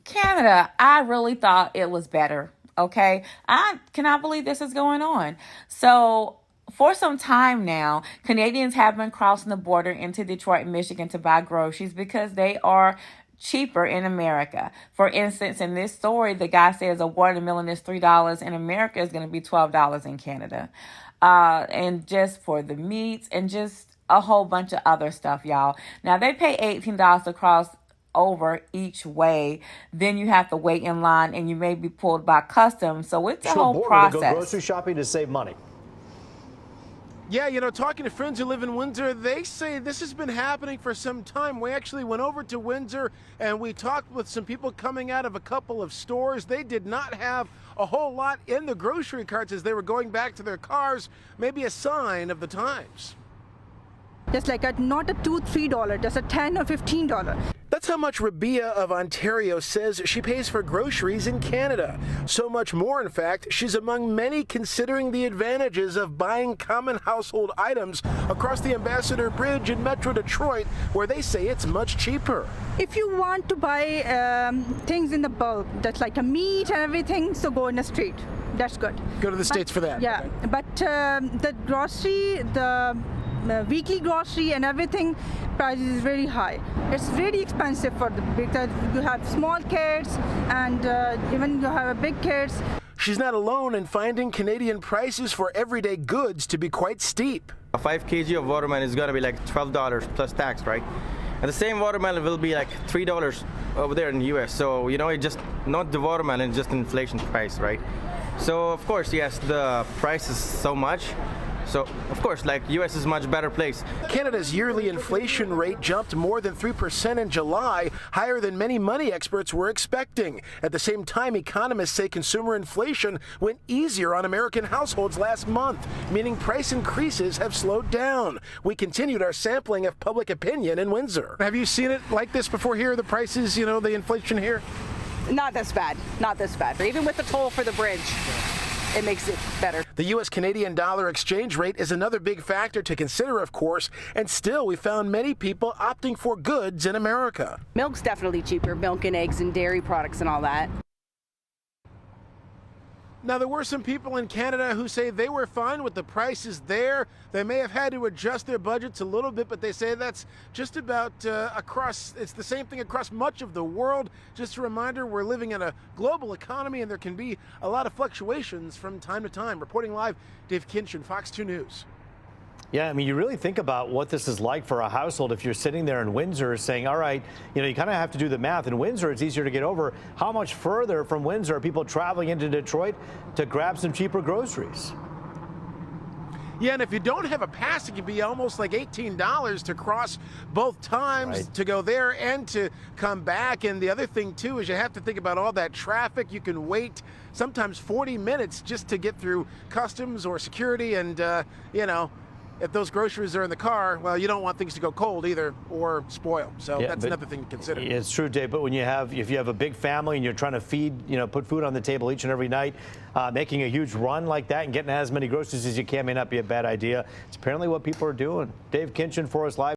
Canada, I really thought it was better. Okay. I cannot believe this is going on. So, for some time now, Canadians have been crossing the border into Detroit, Michigan to buy groceries because they are cheaper in America. For instance, in this story, the guy says a watermelon is $3 in America is going to be $12 in Canada. And just for the meats and just a whole bunch of other stuff, y'all. Now, they pay $18 to cross over each way. Then you have to wait in line and you may be pulled by customs. So it's a whole border to go process. grocery shopping to save money. Yeah, you know, talking to friends who live in Windsor, they say this has been happening for some time. We actually went over to Windsor and we talked with some people coming out of a couple of stores. They did not have a whole lot in the grocery carts as they were going back to their cars, maybe a sign of the times. Just like not a $2-3, just a $10 or $15. That's how much Rabia of Ontario says she pays for groceries in Canada. So much more, in fact, she's among many considering the advantages of buying common household items across the Ambassador Bridge in Metro Detroit, where they say it's much cheaper. If you want to buy things in the bulk, that's like a meat and everything, so go in the street. That's good. Go to the States for that. Yeah, Okay. but the grocery, the weekly grocery and everything price is really high. It's really expensive because you have small kids and even you have big kids. She's not alone in finding Canadian prices for everyday goods to be quite steep. A 5 kg of watermelon is going to be like $12 plus tax, right? And the same watermelon will be like $3 over there in the US. So, you know, it just not the watermelon, just inflation price, right? So, of course, yes, the price is so much. So, of course, like U.S. is a much better place. Canada's yearly inflation rate jumped more than 3% in July, higher than many money experts were expecting. At the same time, economists say consumer inflation went easier on American households last month, meaning price increases have slowed down. We continued our sampling of public opinion in Windsor. Have you seen it like this before here, the prices, you know, the inflation here? Not this bad, not this bad. But even with the toll for the bridge, it makes it better. The U.S.-Canadian dollar exchange rate is another big factor to consider, of course, and still we found many people opting for goods in America. Milk's definitely cheaper, milk and eggs and dairy products and all that. Now, there were some people in Canada who say they were fine with the prices there. They may have had to adjust their budgets a little bit, but they say that's just about it's the same thing across much of the world. Just a reminder, we're living in a global economy and there can be a lot of fluctuations from time to time. Reporting live, Dave Kinchin, Fox 2 News. Yeah, I mean, you really think about what this is like for a household if you're sitting there in Windsor saying, all right, you know, you kind of have to do the math. In Windsor, it's easier to get over. How much further from Windsor are people traveling into Detroit to grab some cheaper groceries? Yeah, and if you don't have a pass, it can be almost like $18 to cross both times, Right. to go there and to come back. And the other thing, too, is you have to think about all that traffic. You can wait sometimes 40 minutes just to get through customs or security. And, you know, if those groceries are in the car, well, you don't want things to go cold either or spoil. So Yeah, that's but another thing to consider. It's true, Dave, but if you have a big family and you're trying to feed, you know, put food on the table each and every night, making a huge run like that and getting as many groceries as you can may not be a bad idea. It's apparently what people are doing. Dave Kinchin for us live.